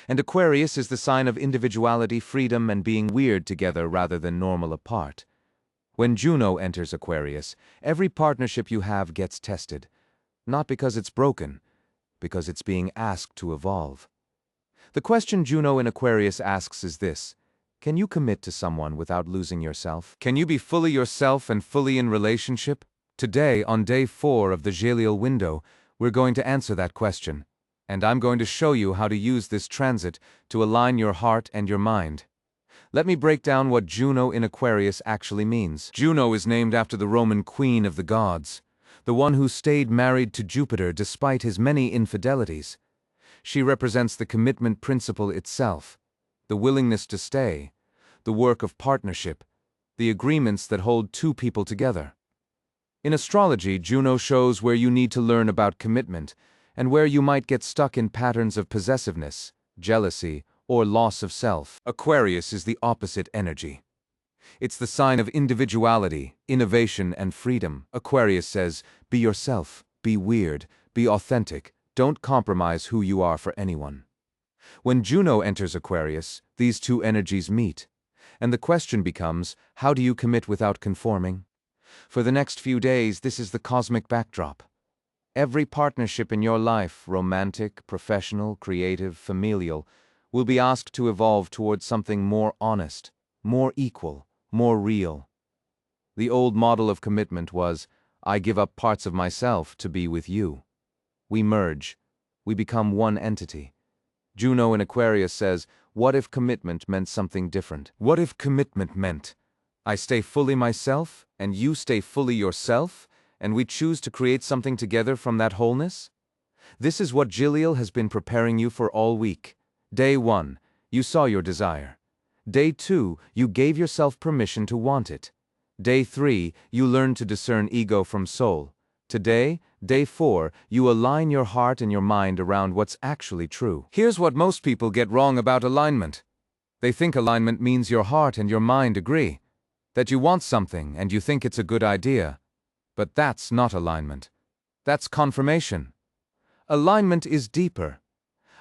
And Aquarius is the sign of individuality, freedom, and being weird together rather than normal apart. When Juno enters Aquarius, every partnership you have gets tested. Not because it's broken, because it's being asked to evolve. The question Juno in Aquarius asks is this: can you commit to someone without losing yourself? Can you be fully yourself and fully in relationship? Today, on day 4 of the Jeliel window, we're going to answer that question. And I'm going to show you how to use this transit to align your heart and your mind. Let me break down what Juno in Aquarius actually means. Juno is named after the Roman queen of the gods, the one who stayed married to Jupiter despite his many infidelities. She represents the commitment principle itself, the willingness to stay, the work of partnership, the agreements that hold two people together. In astrology, Juno shows where you need to learn about commitment and where you might get stuck in patterns of possessiveness, jealousy, or loss of self. Aquarius is the opposite energy. It's the sign of individuality, innovation, and freedom. Aquarius says, be yourself, be weird, be authentic, don't compromise who you are for anyone. When Juno enters Aquarius, these two energies meet. And the question becomes, how do you commit without conforming? For the next few days, this is the cosmic backdrop. Every partnership in your life, romantic, professional, creative, familial, will be asked to evolve towards something more honest, more equal, more real. The old model of commitment was, I give up parts of myself to be with you. We merge. We become one entity. Juno in Aquarius says, what if commitment meant something different? What if commitment meant, I stay fully myself, and you stay fully yourself, and we choose to create something together from that wholeness? This is what Jeliel has been preparing you for all week. Day 1, you saw your desire. Day 2, you gave yourself permission to want it. Day 3, you learned to discern ego from soul. Today, day 4, you align your heart and your mind around what's actually true. Here's what most people get wrong about alignment. They think alignment means your heart and your mind agree, that you want something and you think it's a good idea. But that's not alignment. That's confirmation. Alignment is deeper.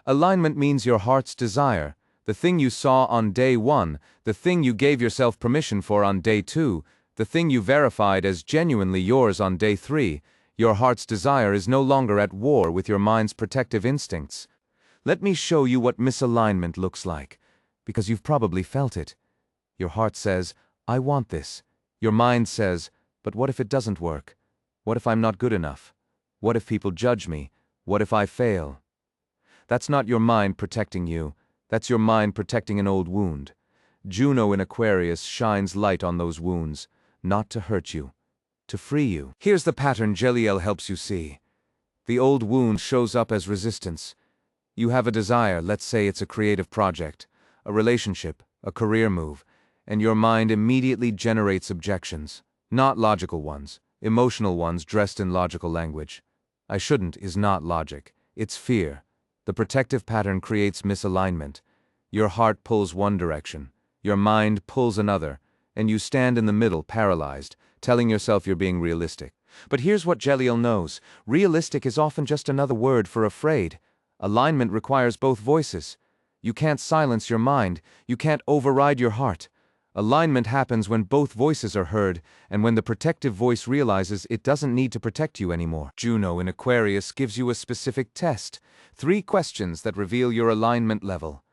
Alignment means your heart's desire, the thing you saw on day 1, the thing you gave yourself permission for on day 2, the thing you verified as genuinely yours on day 3. Your heart's desire is no longer at war with your mind's protective instincts. Let me show you what misalignment looks like, because you've probably felt it. Your heart says, I want this. Your mind says, but what if it doesn't work? What if I'm not good enough? What if people judge me? What if I fail? That's not your mind protecting you. That's your mind protecting an old wound. Juno in Aquarius shines light on those wounds, not to hurt you, to free you. Here's the pattern Jeliel helps you see. The old wound shows up as resistance. You have a desire, let's say it's a creative project, a relationship, a career move, and your mind immediately generates objections. Not logical ones, emotional ones dressed in logical language. I shouldn't is not logic, it's fear. The protective pattern creates misalignment. Your heart pulls one direction, your mind pulls another, and you stand in the middle paralyzed, telling yourself you're being realistic. But here's what Jeliel knows. Realistic is often just another word for afraid. Alignment requires both voices. You can't silence your mind, you can't override your heart. Alignment happens when both voices are heard, and when the protective voice realizes it doesn't need to protect you anymore. Juno in Aquarius gives you a specific test. 3 questions that reveal your alignment level.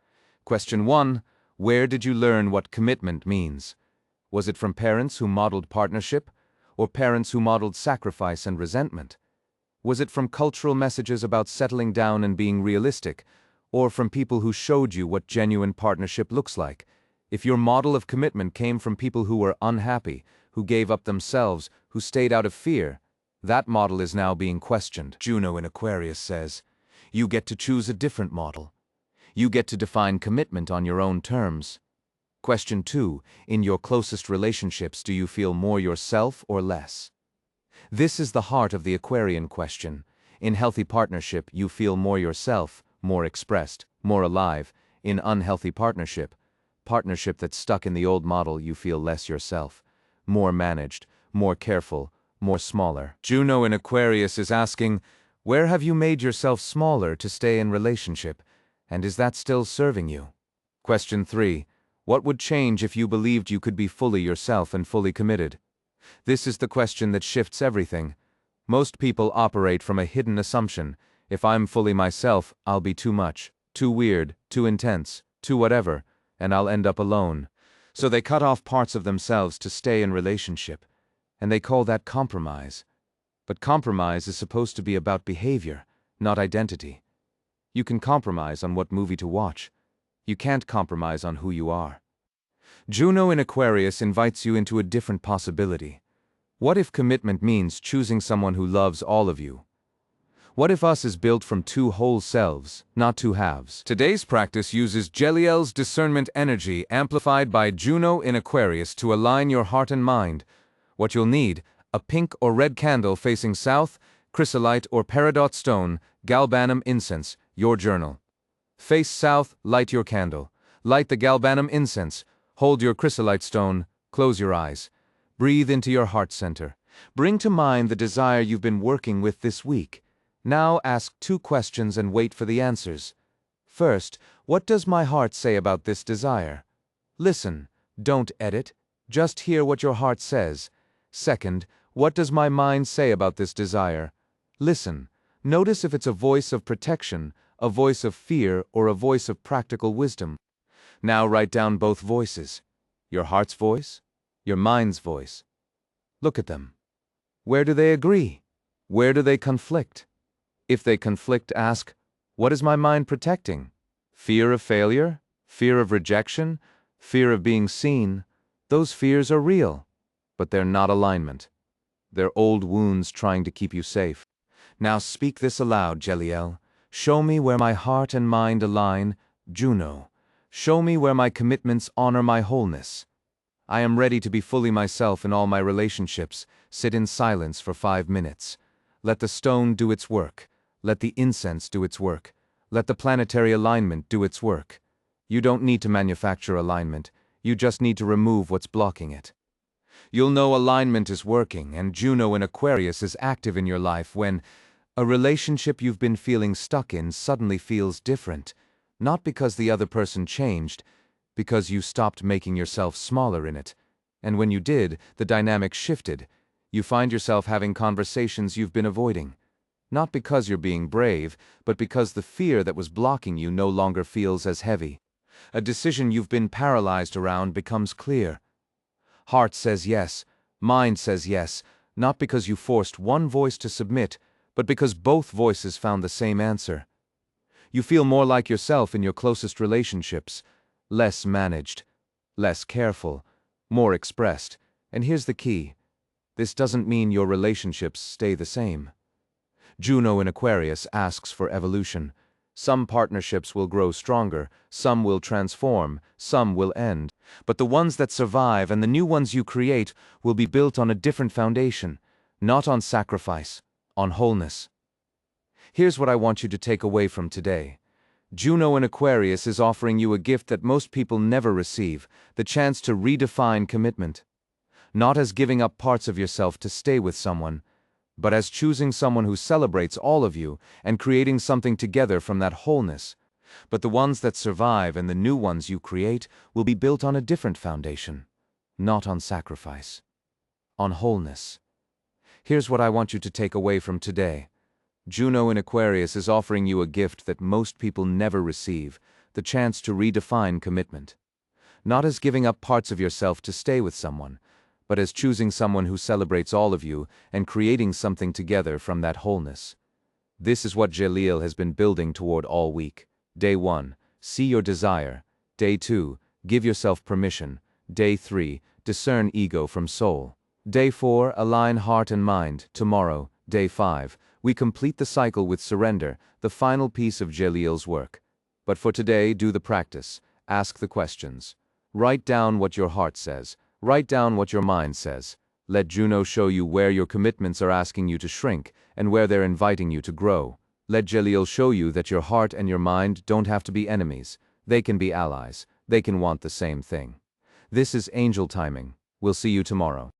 Question 1, where did you learn what commitment means? Was it from parents who modeled partnership, or parents who modeled sacrifice and resentment? Was it from cultural messages about settling down and being realistic, or from people who showed you what genuine partnership looks like? If your model of commitment came from people who were unhappy, who gave up themselves, who stayed out of fear, that model is now being questioned. Juno in Aquarius says, you get to choose a different model. You get to define commitment on your own terms. Question 2, in your closest relationships, do you feel more yourself or less? This is the heart of the Aquarian question. In healthy partnership, you feel more yourself, more expressed, more alive. In unhealthy partnership that's stuck in the old model, you feel less yourself, more managed, more careful, more smaller. Juno in Aquarius is asking, where have you made yourself smaller to stay in relationship? And is that still serving you? Question 3. What would change if you believed you could be fully yourself and fully committed? This is the question that shifts everything. Most people operate from a hidden assumption. If I'm fully myself, I'll be too much, too weird, too intense, too whatever, and I'll end up alone. So they cut off parts of themselves to stay in relationship, and they call that compromise. But compromise is supposed to be about behavior, not identity. You can compromise on what movie to watch. You can't compromise on who you are. Juno in Aquarius invites you into a different possibility. What if commitment means choosing someone who loves all of you? What if us is built from two whole selves, not two halves? Today's practice uses Jeliel's discernment energy amplified by Juno in Aquarius to align your heart and mind. What you'll need: a pink or red candle facing south, chrysolite or peridot stone, galbanum incense, your journal. Face south, light your candle. Light the galbanum incense. Hold your chrysolite stone. Close your eyes. Breathe into your heart center. Bring to mind the desire you've been working with this week. Now ask 2 questions and wait for the answers. First, what does my heart say about this desire? Listen, don't edit, just hear what your heart says. Second, what does my mind say about this desire? Listen, notice if it's a voice of protection, a voice of fear, or a voice of practical wisdom. Now write down both voices. Your heart's voice, your mind's voice. Look at them. Where do they agree? Where do they conflict? If they conflict, ask, what is my mind protecting? Fear of failure? Fear of rejection? Fear of being seen? Those fears are real, but they're not alignment. They're old wounds trying to keep you safe. Now speak this aloud, Jeliel. Show me where my heart and mind align, Juno. Show me where my commitments honor my wholeness. I am ready to be fully myself in all my relationships. Sit in silence for 5 minutes. Let the stone do its work. Let the incense do its work. Let the planetary alignment do its work. You don't need to manufacture alignment. You just need to remove what's blocking it. You'll know alignment is working, and Juno in Aquarius is active in your life when a relationship you've been feeling stuck in suddenly feels different. Not because the other person changed, because you stopped making yourself smaller in it. And when you did, the dynamic shifted. You find yourself having conversations you've been avoiding. Not because you're being brave, but because the fear that was blocking you no longer feels as heavy. A decision you've been paralyzed around becomes clear. Heart says yes, mind says yes, not because you forced one voice to submit, but because both voices found the same answer. You feel more like yourself in your closest relationships, less managed, less careful, more expressed. And here's the key: this doesn't mean your relationships stay the same. Juno in Aquarius asks for evolution. Some partnerships will grow stronger, some will transform, some will end. But the ones that survive and the new ones you create will be built on a different foundation, not on sacrifice, on wholeness. Here's what I want you to take away from today. Juno in Aquarius is offering you a gift that most people never receive, the chance to redefine commitment. Not as giving up parts of yourself to stay with someone, but as choosing someone who celebrates all of you and creating something together from that wholeness. But the ones that survive and the new ones you create will be built on a different foundation, not on sacrifice, on wholeness. Here's what I want you to take away from today. Juno in Aquarius is offering you a gift that most people never receive, the chance to redefine commitment. Not as giving up parts of yourself to stay with someone, but as choosing someone who celebrates all of you and creating something together from that wholeness. This is what Jeliel has been building toward all week. Day 1, see your desire. Day 2, give yourself permission. Day 3, discern ego from soul. Day 4, align heart and mind. Tomorrow, Day 5, we complete the cycle with surrender, the final piece of Jeliel's work. But for today, do the practice. Ask the questions. Write down what your heart says. Write down what your mind says. Let Juno show you where your commitments are asking you to shrink and where they're inviting you to grow. Let Jeliel show you that your heart and your mind don't have to be enemies. They can be allies. They can want the same thing. This is angel timing. We'll see you tomorrow.